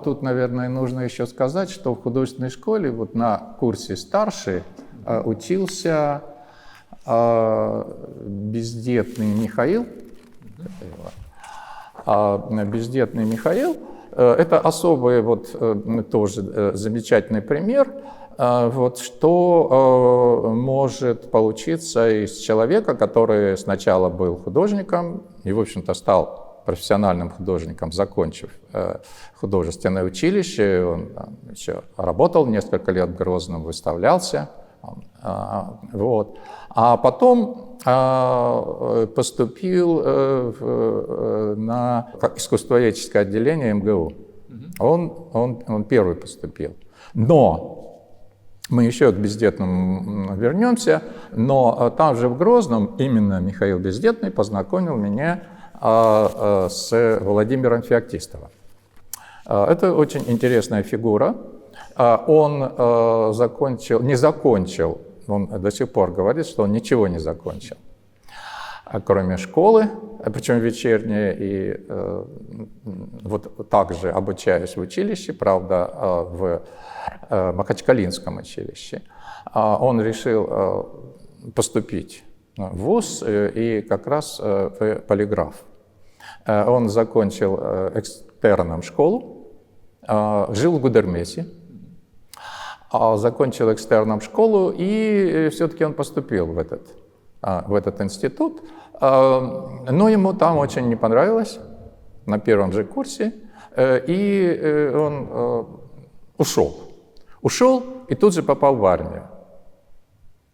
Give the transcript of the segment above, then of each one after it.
Тут, наверное, нужно еще сказать, что в художественной школе вот на курсе старший учился бездетный Михаил. Бездетный Михаил – это особый вот тоже замечательный пример, вот, что может получиться из человека, который сначала был художником и, в общем-то, стал профессиональным художником, закончив художественное училище. Он еще работал несколько лет в Грозном, выставлялся. Вот. А потом поступил на искусствоведческое отделение МГУ. Он первый поступил. Но мы еще к бездетным вернемся, но там же в Грозном именно Михаил Бездетный познакомил меня с Владимиром Феоктистовым. Это очень интересная фигура. Он не закончил, он до сих пор говорит, что он ничего не закончил, кроме школы, причем вечерней, и вот также обучаюсь в училище, правда, в Махачкалинском училище. Он решил поступить в ВУЗ и как раз в полиграф. Он закончил экстерном школу, жил в Гудермесе, закончил экстерном школу, и все-таки он поступил в этот институт. Но ему там очень не понравилось на первом же курсе, и он ушел. Ушел и тут же попал в армию.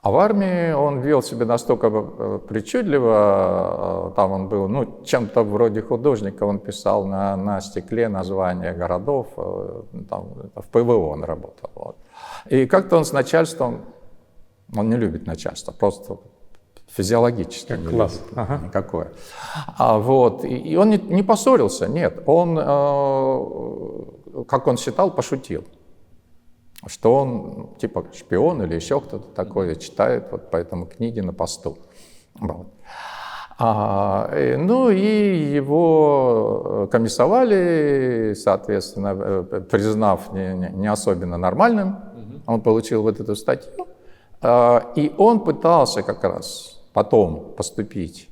А в армии он вел себя настолько причудливо, там он был, чем-то вроде художника, он писал на стекле названия городов, там, в ПВО он работал. Вот. И как-то он с начальством, он не любит начальство, просто физиологически не класс. Любит никакое. Вот. И он не поссорился, нет, он, как он считал, пошутил. Что он типа шпион или еще кто-то такой, читает вот по этому книге на посту. Вот. Ну и его комиссовали, соответственно, признав не особенно нормальным, он получил вот эту статью, и он пытался как раз потом поступить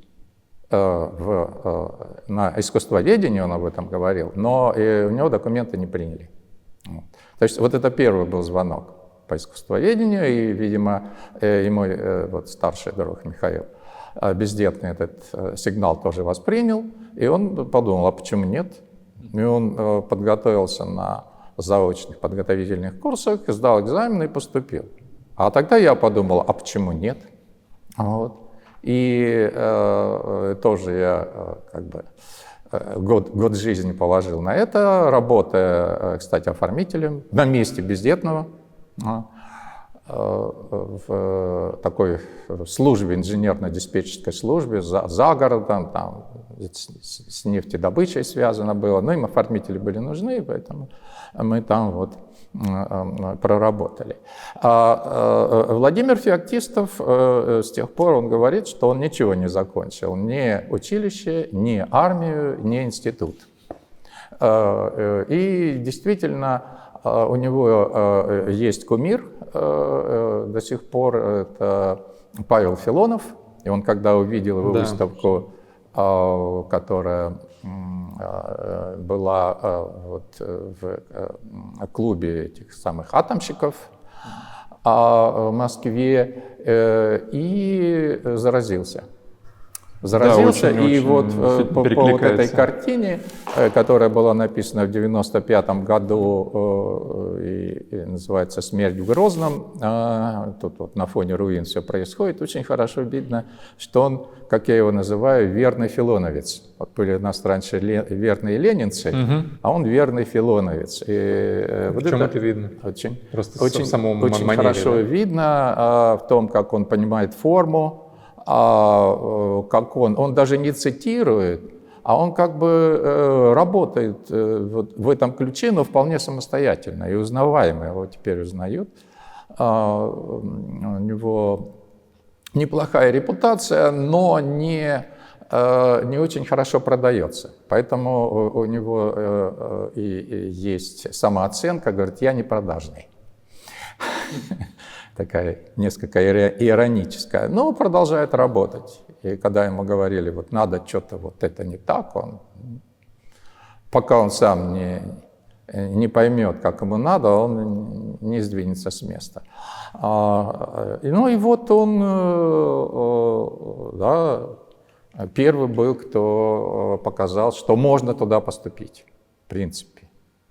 на искусствоведение, он об этом говорил, но у него документы не приняли. То есть вот это первый был звонок по искусствоведению, и, видимо, и мой вот, старший друг Михаил Бездетный этот сигнал тоже воспринял, и он подумал, а почему нет? И он подготовился на заочных подготовительных курсах, сдал экзамен и поступил. А тогда я подумал, а почему нет? Вот. И тоже я как бы год жизни положил на это, работая, кстати, оформителем на месте Бездетного в такой службе, инженерно-диспетчерской службе за городом, там с нефтедобычей связано было, но им оформители были нужны, поэтому мы там вот проработали. Владимир Феоктистов, с тех пор он говорит, что он ничего не закончил, ни училище, ни армию, ни институт. И действительно, у него есть кумир до сих пор, это Павел Филонов, и он когда увидел его выставку, которая была вот в клубе этих самых атомщиков в Москве, и заразился. И вот по вот этой картине, которая была написана в 1995 году и называется «Смерть в Грозном», тут вот на фоне руин все происходит, очень хорошо видно, что он, как я его называю, верный филоновец. Вот были у нас раньше верные ленинцы, а он верный филоновец. И в чем это видно? Очень манере, хорошо видно в том, как он понимает форму, как он даже не цитирует, а он как бы работает вот в этом ключе, но вполне самостоятельно и узнаваемо, его теперь узнают. У него неплохая репутация, но не очень хорошо продается. Поэтому у него и есть самооценка, говорит, я не продажный. Такая несколько ироническая. Но продолжает работать. И когда ему говорили, вот надо что-то, вот это не так, пока он сам не поймет, как ему надо, он не сдвинется с места. Ну и вот он, да, первый был, кто показал, что можно туда поступить. В принципе,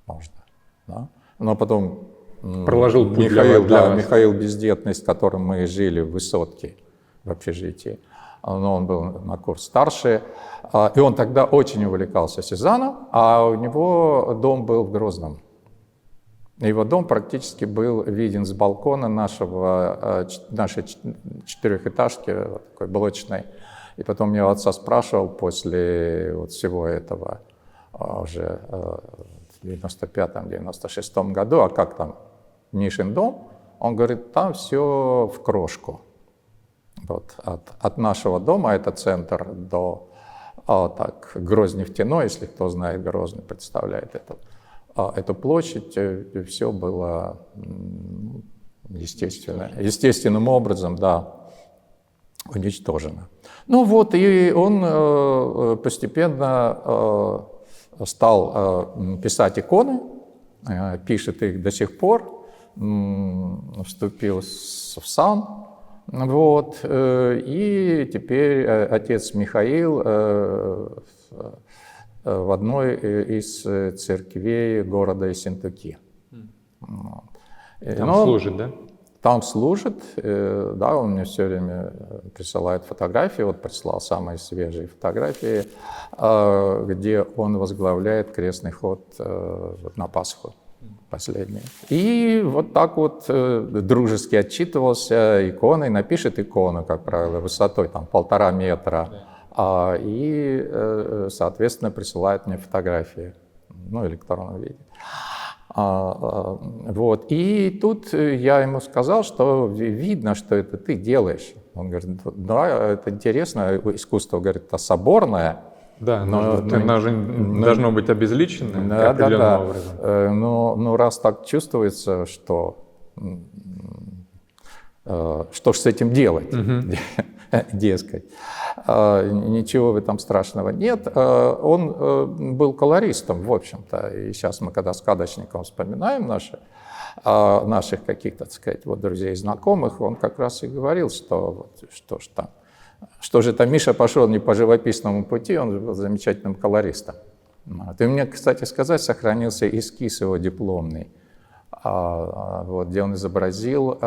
можно. Да? Но потом проложил путь Михаил Бездетный, с которым мы жили в Высотке, в общежитии. Но он был на курс старше. И он тогда очень увлекался Сезанном, а у него дом был в Грозном. Его дом практически был виден с балкона нашей четырехэтажки, такой блочной. И потом я у отца спрашивал после вот всего этого уже в 95-96 году, а как там Мишин дом? Он говорит, там все в крошку. Вот, от нашего дома, это центр, до Грознефтяной, если кто знает Грозный, представляет эту площадь, все было естественным образом, да, уничтожено. Ну вот, и он постепенно стал писать иконы, пишет их до сих пор, вступил в сан. Вот, и теперь отец Михаил в одной из церквей города Ессентуки. Там служит, да? Там служит, да, он мне все время присылает фотографии, вот прислал самые свежие фотографии, где он возглавляет крестный ход на Пасху. Последний. И вот так вот дружески отчитывался иконой, напишет икону, как правило, высотой там 1,5 метра, и, соответственно, присылает мне фотографии, ну, в электронном виде. Вот. И тут я ему сказал, что видно, что это ты делаешь. Он говорит, да, это интересно, искусство, говорит, это соборное. Да, оно же должно быть обезличено определенным образом. Но раз так чувствуется, что ж с этим делать, дескать, ничего в этом страшного нет. Он был колористом, в общем-то, и сейчас мы, когда с Кадочником вспоминаем наших каких-то, так сказать, вот друзей и знакомых, он как раз и говорил, что что же это Миша пошел не по живописному пути, он был замечательным колористом. И у меня, кстати сказать, сохранился эскиз его дипломный, вот, где он изобразил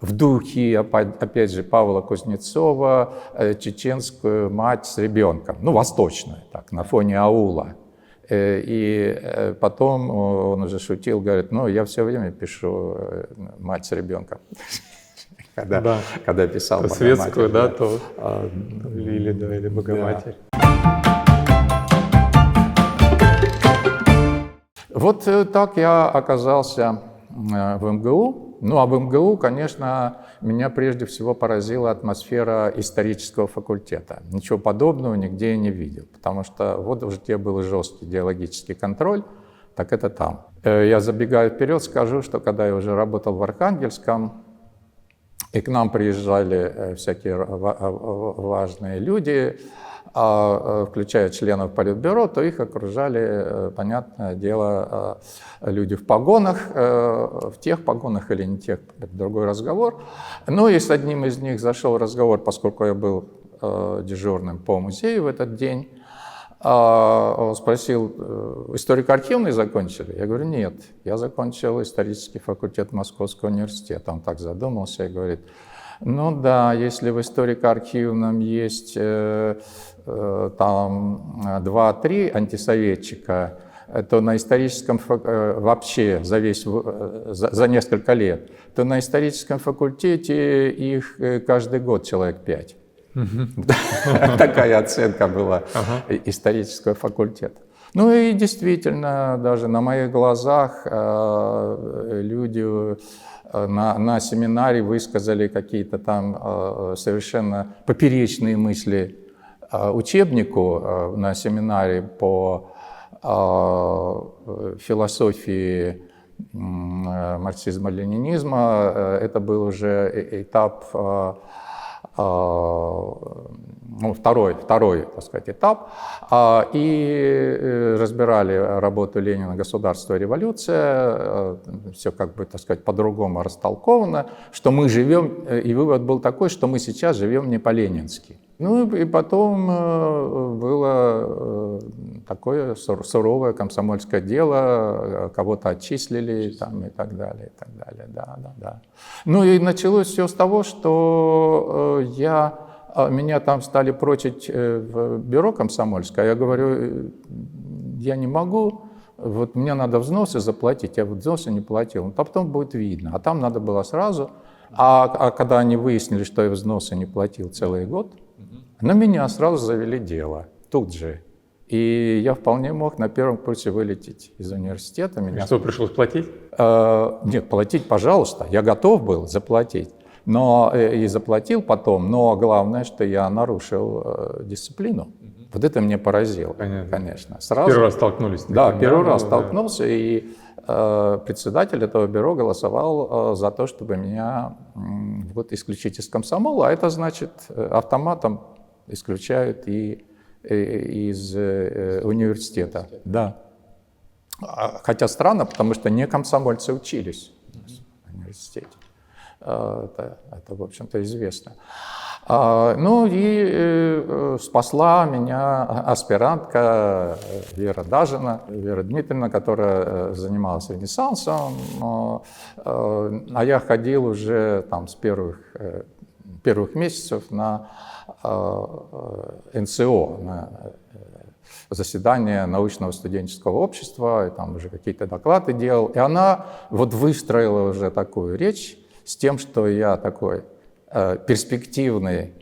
в духе, опять же, Павла Кузнецова, чеченскую мать с ребенком, ну, восточную, так, на фоне аула. И потом он уже шутил, говорит, ну, я все время пишу мать с ребенком. Когда писал Богоматерь. Светскую, да, то или Богоматерь. Вот так я оказался в МГУ. Ну, а в МГУ, конечно, меня прежде всего поразила атмосфера исторического факультета. Ничего подобного нигде я не видел, потому что вот уже где был жесткий идеологический контроль, так это там. Я забегаю вперед, скажу, что когда я уже работал в Архангельском, и к нам приезжали всякие важные люди, включая членов Политбюро, то их окружали, понятное дело, люди в погонах, в тех погонах или не тех, это другой разговор. Ну и с одним из них зашел разговор, поскольку я был дежурным по музею в этот день. Он спросил, историко-архивный закончили? Я говорю, нет, я закончил исторический факультет Московского университета. Он так задумался и говорит, ну да, если в историко-архивном есть там 2-3 антисоветчика, то на историческом вообще за несколько лет, то на историческом факультете их каждый год человек 5. Такая оценка была исторического факультета. Ну и действительно, даже на моих глазах люди на семинаре высказали какие-то там совершенно поперечные мысли учебнику на семинаре по философии марксизма. Это был уже этап, второй, так сказать, этап. И разбирали работу Ленина «Государство и революция». Все как бы, так сказать, по-другому растолковано, что мы живем, и вывод был такой, что мы сейчас живем не по-ленински. Ну и потом было такое суровое комсомольское дело, кого-то отчислили там, и так далее, и так далее. Да. Ну и началось все с того, что меня там стали прочить в бюро комсомольское, я говорю, я не могу, вот мне надо взносы заплатить, я вот взносы не платил, ну, потом будет видно, а там надо было сразу. А когда они выяснили, что я взносы не платил целый год, на меня сразу завели дело, тут же. И я вполне мог на первом курсе вылететь из университета. И что, пришлось платить? Нет, платить, пожалуйста, я готов был заплатить. Но и заплатил потом, но главное, что я нарушил дисциплину. Вот это меня поразило, конечно. Сразу. Первый раз столкнулись? Да, первый раз столкнулся, и председатель этого бюро голосовал за то, чтобы меня вот исключить из комсомола, а это значит автоматом исключают и из университета. Да. Хотя странно, потому что не комсомольцы учились в университете. Это в общем-то, известно. Ну и спасла меня аспирантка Вера Дажина, Вера Дмитриевна, которая занималась Ренессансом, а я ходил уже там с первых месяцев на НСО, на заседание научного студенческого общества, и там уже какие-то доклады делал, и она вот выстроила уже такую речь с тем, что я такой перспективный,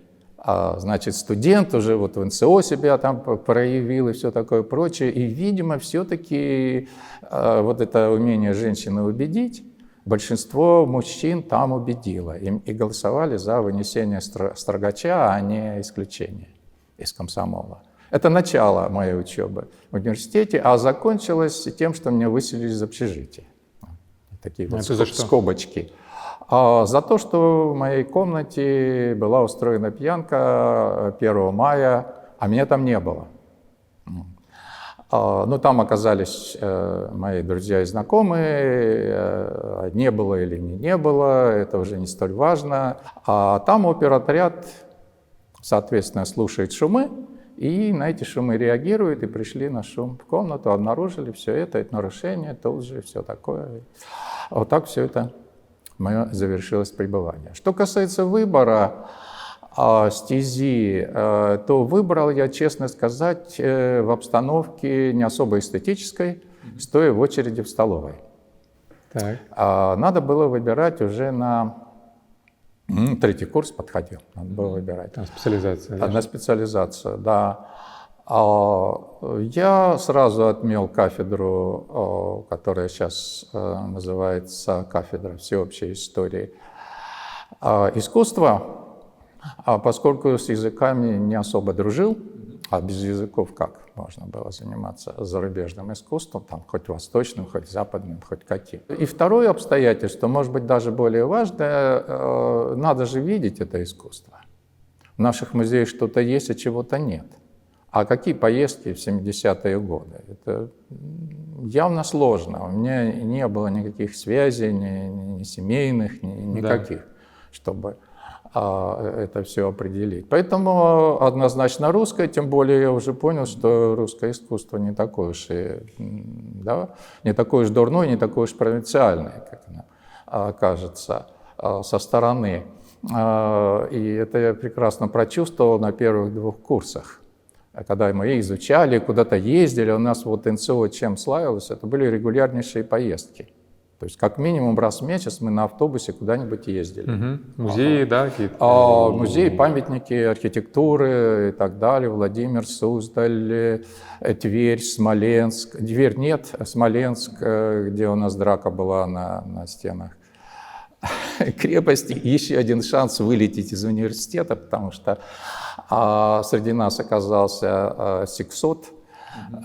значит, студент, уже вот в НСО себя там проявил и все такое прочее. И, видимо, все-таки вот это умение женщины убедить, большинство мужчин там убедило. И голосовали за вынесение строгача, а не исключение из комсомола. Это начало моей учебы в университете, а закончилось тем, что меня выселили из общежития. Такие вот скобочки. За то, что в моей комнате была устроена пьянка 1 мая, а меня там не было. Ну, там оказались мои друзья и знакомые, не было или не было, это уже не столь важно. А там оперотряд, соответственно, слушает шумы, и на эти шумы реагируют, и пришли на шум в комнату, обнаружили все это нарушение, тут же все такое. Вот так все это мое завершилось пребывание. Что касается выбора стези, то выбрал я, честно сказать, в обстановке не особо эстетической, стоя в очереди в столовой. Так. Надо было выбирать уже на 3-й курс подходил, надо было выбирать. Специализация. Одна специализация, да. Я сразу отмел кафедру, которая сейчас называется кафедра всеобщей истории искусства, поскольку с языками не особо дружил, а без языков как можно было заниматься зарубежным искусством, там, хоть восточным, хоть западным, хоть каким. И второе обстоятельство, может быть, даже более важное, надо же видеть это искусство. В наших музеях что-то есть, а чего-то нет. А какие поездки в 70-е годы? Это явно сложно. У меня не было никаких связей, ни семейных, никаких, чтобы это все определить. Поэтому однозначно русское, тем более я уже понял, что русское искусство не такое уж, не такое уж дурное, не такое уж провинциальное, как оно кажется со стороны. И это я прекрасно прочувствовал на первых 2 курсах. Когда мы изучали, куда-то ездили, у нас вот НСО чем славилось, это были регулярнейшие поездки. То есть как минимум раз в месяц мы на автобусе куда-нибудь ездили. Музеи, да, какие-то? Музеи, памятники архитектуры и так далее. Владимир, Суздаль, Тверь, Смоленск. Тверь нет, Смоленск, где у нас драка была на стенах крепости. Еще один шанс вылететь из университета, потому что среди нас оказался Сиксот.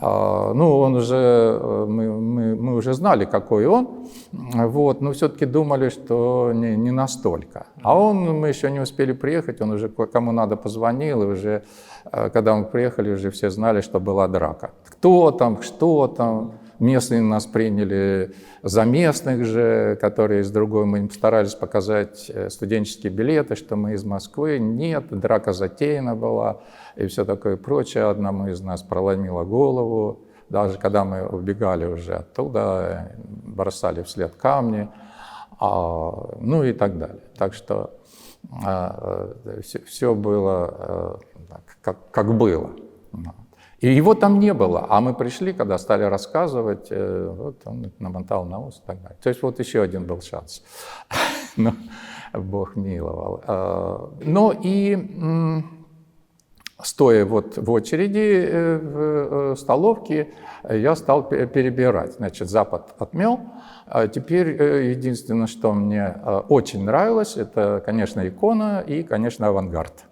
Ну, он уже, мы уже знали, какой он, вот, но все-таки думали, что не настолько. А мы еще не успели приехать, он уже кому надо позвонил, и уже, когда мы приехали, уже все знали, что была драка. Кто там, что там. Местные нас приняли за местных же, которые из другой. Мы им старались показать студенческие билеты, что мы из Москвы. Нет, драка затеяна была и все такое прочее. Одному из нас проломило голову. Даже когда мы убегали уже оттуда, бросали вслед камни, ну и так далее. Так что все было как было. И его там не было, а мы пришли, когда стали рассказывать, вот он намотал на ус и так далее. То есть вот еще один был шанс, но Бог миловал. Но и стоя вот в очереди в столовке, я стал перебирать. Значит, Запад отмел. Теперь единственное, что мне очень нравилось, это, конечно, икона и, конечно, авангард.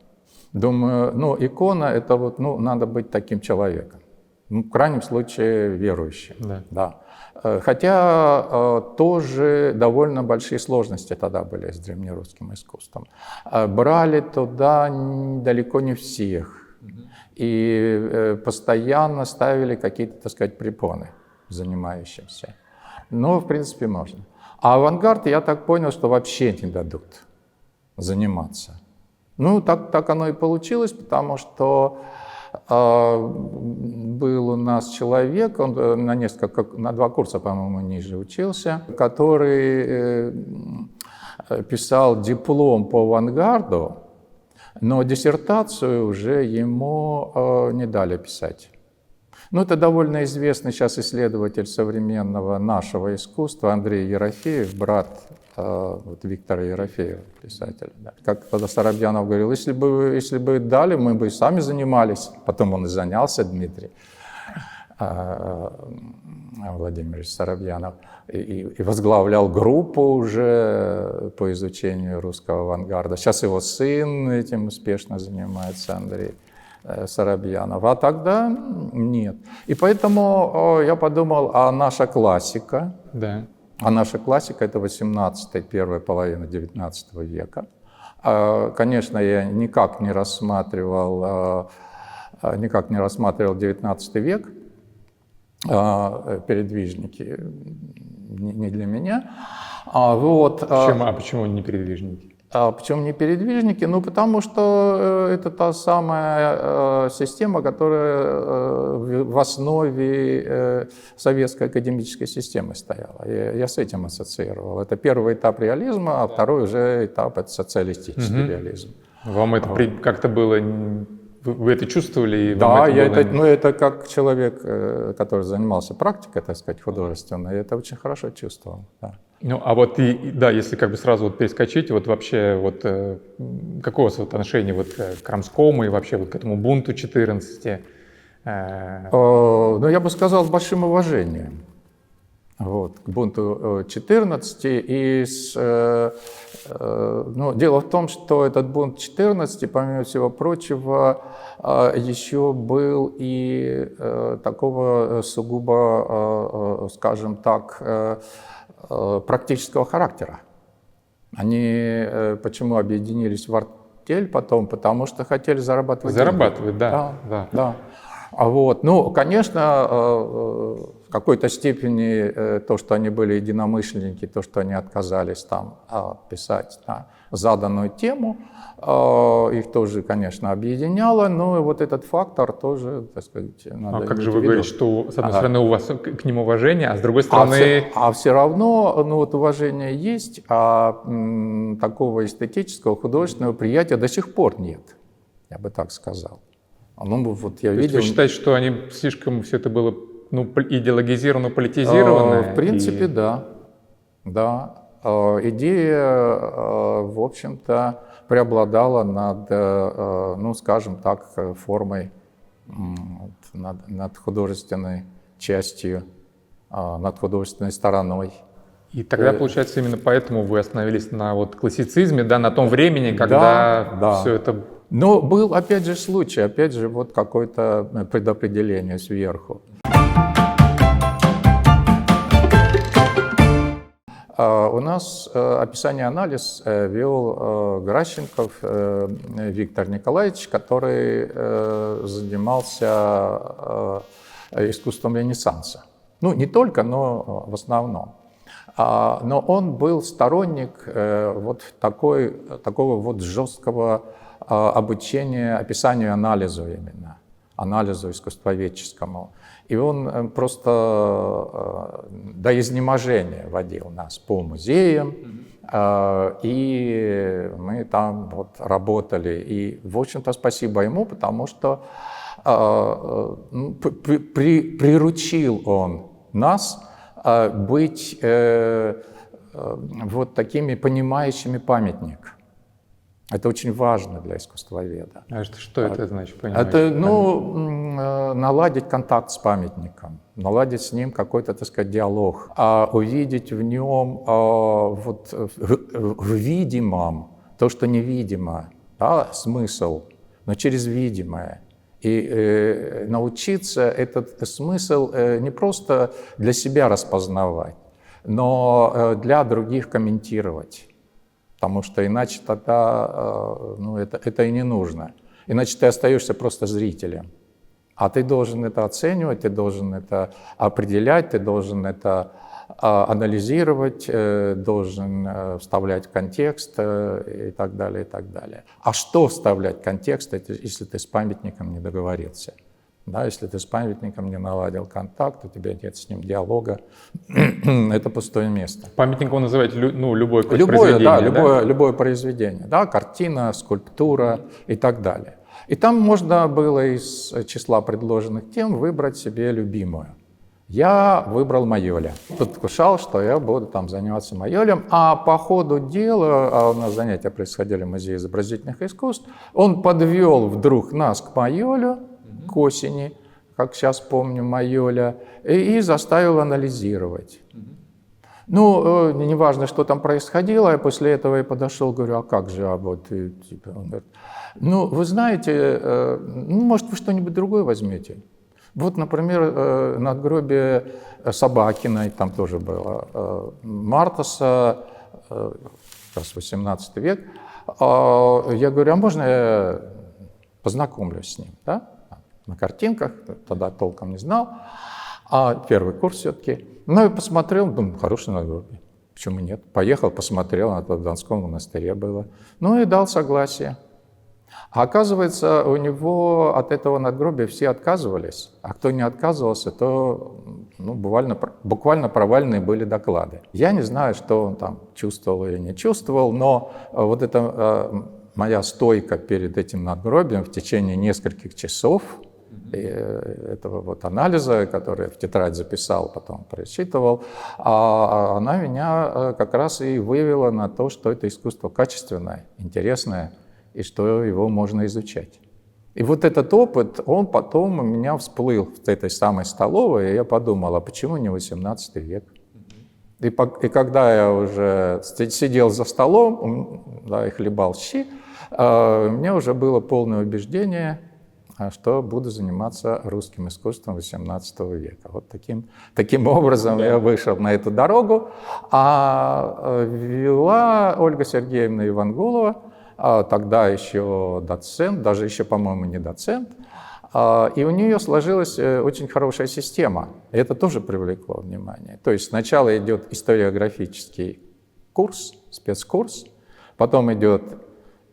Думаю, ну, икона — это вот, ну, надо быть таким человеком. Ну, в крайнем случае, верующим. Да. Хотя тоже довольно большие сложности тогда были с древнерусским искусством. Брали туда далеко не всех. И постоянно ставили какие-то, так сказать, препоны занимающимся. Но, в принципе, можно. А авангард, я так понял, что вообще не дадут заниматься. Ну, так оно и получилось, потому что был у нас человек, он на 2 курса, по-моему, ниже учился, который писал диплом по авангарду, но диссертацию уже ему не дали писать. Ну, это довольно известный сейчас исследователь современного нашего искусства Андрей Ерофеев, брат вот Виктора Ерофеева, писателя. Да. Как тогда Соробьянов говорил, если бы дали, мы бы и сами занимались. Потом он и занялся, Дмитрий Владимирович Соробьянов, и возглавлял группу уже по изучению русского авангарда. Сейчас его сын этим успешно занимается, Андрей Соробьянов. А тогда нет. И поэтому я подумал, а наша классика... Да. А наша классика — это 18-я, первая половина 19 века. Конечно, я никак не рассматривал 19 век, передвижники не для меня. Вот. Почему не передвижники? Почему не передвижники? Ну, потому что это та самая система, которая в основе советской академической системы стояла. Я с этим ассоциировал. Это первый этап реализма, а второй уже этап — это социалистический реализм. Вам это как-то было... Вы это чувствовали? Да, это как человек, который занимался практикой, так сказать, художественной, я это очень хорошо чувствовал. Да. Ну, а вот если как бы сразу вот перескочить, вот вообще вот какое у вас отношение вот к Крамскому и вообще вот к этому бунту 14? Ну, я бы сказал, с большим уважением. Вот, к бунту 14. Ну, дело в том, что этот бунт 14, помимо всего прочего, еще был и такого сугубо, скажем так, практического характера. Они почему объединились в артель потом? Потому что хотели зарабатывать деньги. Да. Вот. Ну, конечно, в какой-то степени то, что они были единомышленники, то, что они отказались там писать заданную тему, их тоже, конечно, объединяло, но вот этот фактор тоже, так сказать, надо. А как же вы говорите, что с одной стороны у вас к ним уважение, а с другой стороны... все равно, ну вот уважение есть, а такого эстетического, художественного приятия до сих пор нет, я бы так сказал. Ну, вот я видел... Вы считаете, что они слишком все это было идеологизировано, политизировано? В принципе, да. Да, идея, в общем-то, преобладала над, ну, скажем так, формой, над художественной частью, над художественной стороной. И тогда, получается, именно поэтому вы остановились на вот классицизме, да, на том времени, когда Да. все это... Но был, опять же, случай, опять же, вот какое-то предопределение сверху. У нас описание-анализ вел Гращенков Виктор Николаевич, который занимался искусством Ренессанса. Ну, не только, но в основном. Но он был сторонник вот такого вот жесткого обучения описанию, анализу именно, анализу искусствоведческому. И он просто до изнеможения водил нас по музеям, и мы там вот работали. И, в общем-то, спасибо ему, потому что приручил он нас быть вот такими понимающими памятник. Это очень важно для искусствоведа. А что это значит? Понимаете? Это, ну, наладить контакт с памятником, наладить с ним какой-то, так сказать, диалог, увидеть в нем вот в видимом то, что невидимо, да, смысл, но через видимое. И научиться этот смысл не просто для себя распознавать, но для других комментировать. Потому что иначе тогда ну, это и не нужно. Иначе ты остаешься просто зрителем. А ты должен это оценивать, ты должен это определять, ты должен это анализировать, должен вставлять в контекст и так далее, и так далее. А что вставлять в контекст, если ты с памятником не договорился? Да, если ты с памятником не наладил контакт, у тебя нет с ним диалога, это пустое место. Памятник вы называете любое произведение, да? Любое произведение, да, картина, скульптура и так далее. И там можно было из числа предложенных тем выбрать себе любимую. Я выбрал Майоля. Предвкушал, что я буду там заниматься Майолем, а по ходу дела, а у нас занятия происходили в Музее изобразительных искусств, он подвел вдруг нас к Майолю, к осени, как сейчас помню, Майоля, и заставил анализировать. Ну, неважно, что там происходило, я после этого и подошел, говорю, а как же, вот, типа, он говорит, ну, вы знаете, ну, может, вы что-нибудь другое возьмете? Вот, например, надгробие Собакиной, там тоже было, Мартаса, как раз 18 век. Я говорю, а можно я познакомлюсь с ним, да? На картинках, тогда толком не знал, первый курс все-таки. Ну и посмотрел, думаю, хорошее надгробие, почему нет? Поехал, посмотрел, это в Донском монастыре было, ну и дал согласие. А оказывается, у него от этого надгробия все отказывались, а кто не отказывался, то ну, буквально провальные были доклады. Я не знаю, что он там чувствовал или не чувствовал, но вот эта моя стойка перед этим надгробием в течение нескольких часов, этого вот анализа, который я в тетрадь записал, потом прочитывал, она меня как раз и вывела на то, что это искусство качественное, интересное, и что его можно изучать. И вот этот опыт, он потом у меня всплыл в этой самой столовой, и я подумал, а почему не 18 век? И когда я уже сидел за столом, да, и хлебал щи, у меня уже было полное убеждение, что буду заниматься русским искусством XVIII века. Вот таким образом я вышел на эту дорогу. А вела Ольга Сергеевна Ивангулова, тогда еще доцент, даже еще, по-моему, не доцент, и у нее сложилась очень хорошая система. И это тоже привлекло внимание. То есть сначала идет историографический курс, спецкурс, потом идет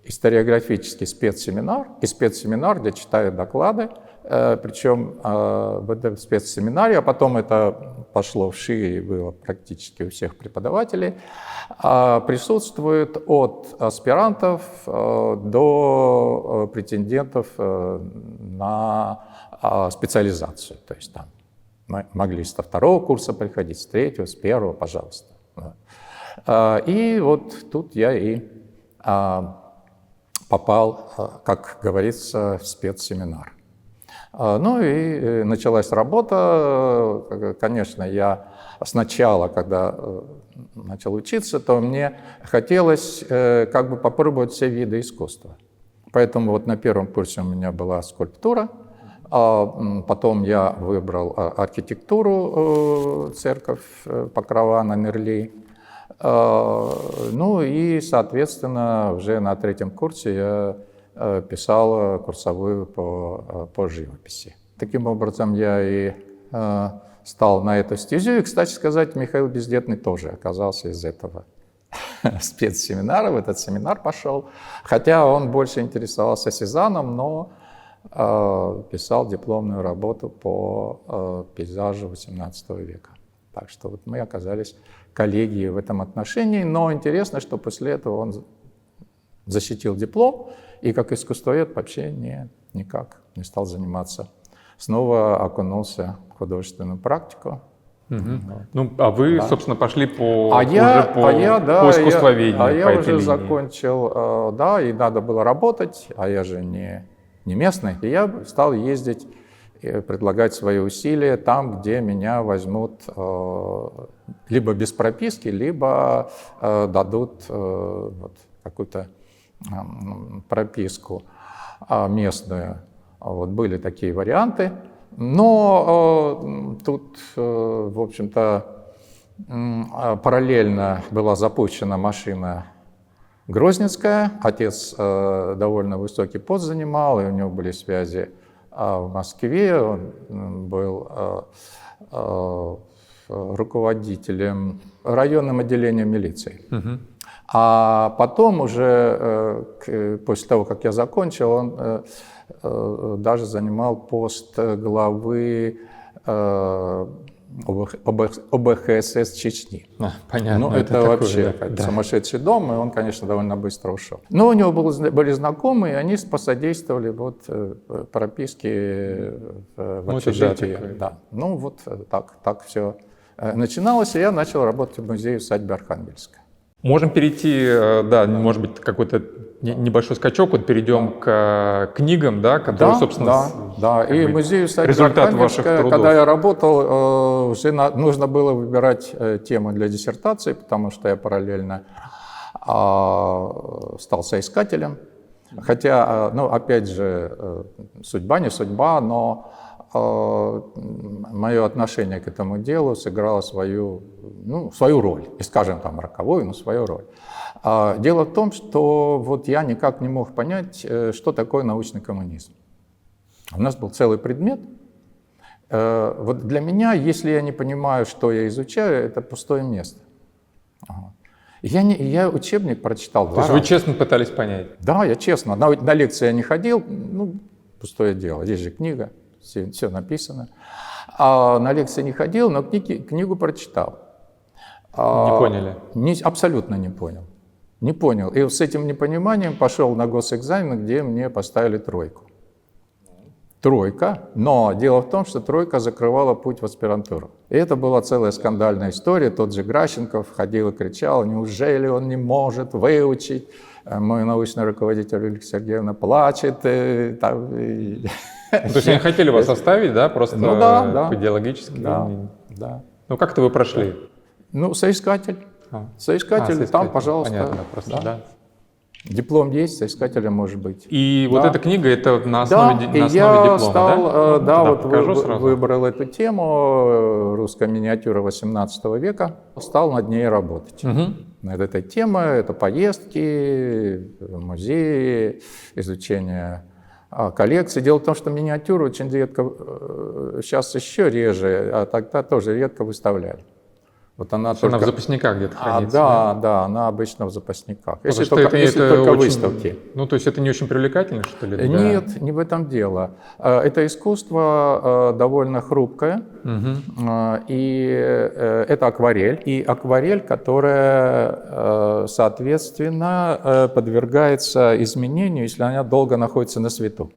историографический спецсеминар, и спецсеминар, где читают доклады, причем в этом спецсеминаре, а потом это пошло вшире и было практически у всех преподавателей, присутствует от аспирантов до претендентов на специализацию. То есть там могли со второго курса приходить, с третьего, с первого, пожалуйста. Да. И вот тут я и попал, как говорится, в спецсеминар. Ну и началась работа. Конечно, я сначала, когда начал учиться, то мне хотелось как бы попробовать все виды искусства. Поэтому вот на первом курсе у меня была скульптура, потом я выбрал архитектуру, церковь Покрова на Нерли. Ну и, соответственно, уже на третьем курсе я писал курсовую по живописи. Таким образом, я и стал на эту стезю. И, кстати сказать, Михаил Бездетный тоже оказался из этого спецсеминара, в этот семинар пошел. Хотя он больше интересовался Сезанном, но писал дипломную работу по пейзажу XVIII века. Так что вот мы оказались коллегией в этом отношении. Но интересно, что после этого он защитил диплом и как искусствовед вообще никак не стал заниматься. Снова окунулся в художественную практику. Угу. Ну, а вы, собственно, пошли по искусствоведению. Я уже закончил, да, и надо было работать, а я же не местный. И я стал ездить, предлагать свои усилия там, где меня возьмут либо без прописки, либо дадут какую-то прописку местную. Вот были такие варианты. Но тут, в общем-то, параллельно была запущена машина Грозненская. Отец довольно высокий пост занимал, и у него были связи в Москве. Он был руководителем районным отделением милиции. Угу. А потом уже, после того, как я закончил, он даже занимал пост главы ОБХСС Чечни. Понятно. Ну, это вообще такое, сумасшедший дом, и он, конечно, довольно быстро ушел. Но у него были знакомые, и они посодействовали прописке в общежитии. Да. Ну, вот так все начиналось, и я начал работать в музее-усадьбе Архангельская. Можем перейти, да, может быть, какой-то небольшой скачок, вот перейдем к книгам, да, которые, собственно, да. И музей-усадьба результат ваших трудов. Когда я работал, уже нужно было выбирать тему для диссертации, потому что я параллельно стал соискателем. Хотя, ну, опять же, судьба не судьба, но мое отношение к этому делу сыграло свою роль, не скажем там роковую, но свою роль. Дело в том, что вот я никак не мог понять, что такое научный коммунизм. У нас был целый предмет. Вот для меня, если я не понимаю, что я изучаю, это пустое место. Я учебник прочитал 2 раза. То есть вы честно пытались понять? Да, я честно. На лекции я не ходил, пустое дело. Здесь же книга. Все написано. На лекции не ходил, но книгу прочитал. Не поняли? Абсолютно не понял. Не понял. И с этим непониманием пошел на госэкзамен, где мне поставили 3. Тройка. Но дело в том, что 3 закрывала путь в аспирантуру. И это была целая скандальная история. Тот же Гращенков ходил и кричал, неужели он не может выучить. Мой научный руководитель Юлия Сергеевна плачет. То есть они хотели вас оставить, да, просто идеологически? Да. Ну как-то вы прошли? Ну, соискатель. Соискатель, там, пожалуйста. Понятно, просто, да. Диплом есть, соискателем может быть. И вот эта книга, это на основе диплома, я выбрал эту тему, русская миниатюра XVIII века, стал над ней работать. Над этой темой, это поездки, музеи, изучение коллекции. Дело в том, что миниатюру очень редко, сейчас еще реже, а тогда тоже редко выставляли. Вот она в запасниках где-то хранится. Да, она обычно в запасниках. Если только выставки. Ну, то есть это не очень привлекательно, что ли? Нет, не в этом дело. Это искусство довольно хрупкое, и это акварель. И акварель, которая, соответственно, подвергается изменению, если она долго находится на свету.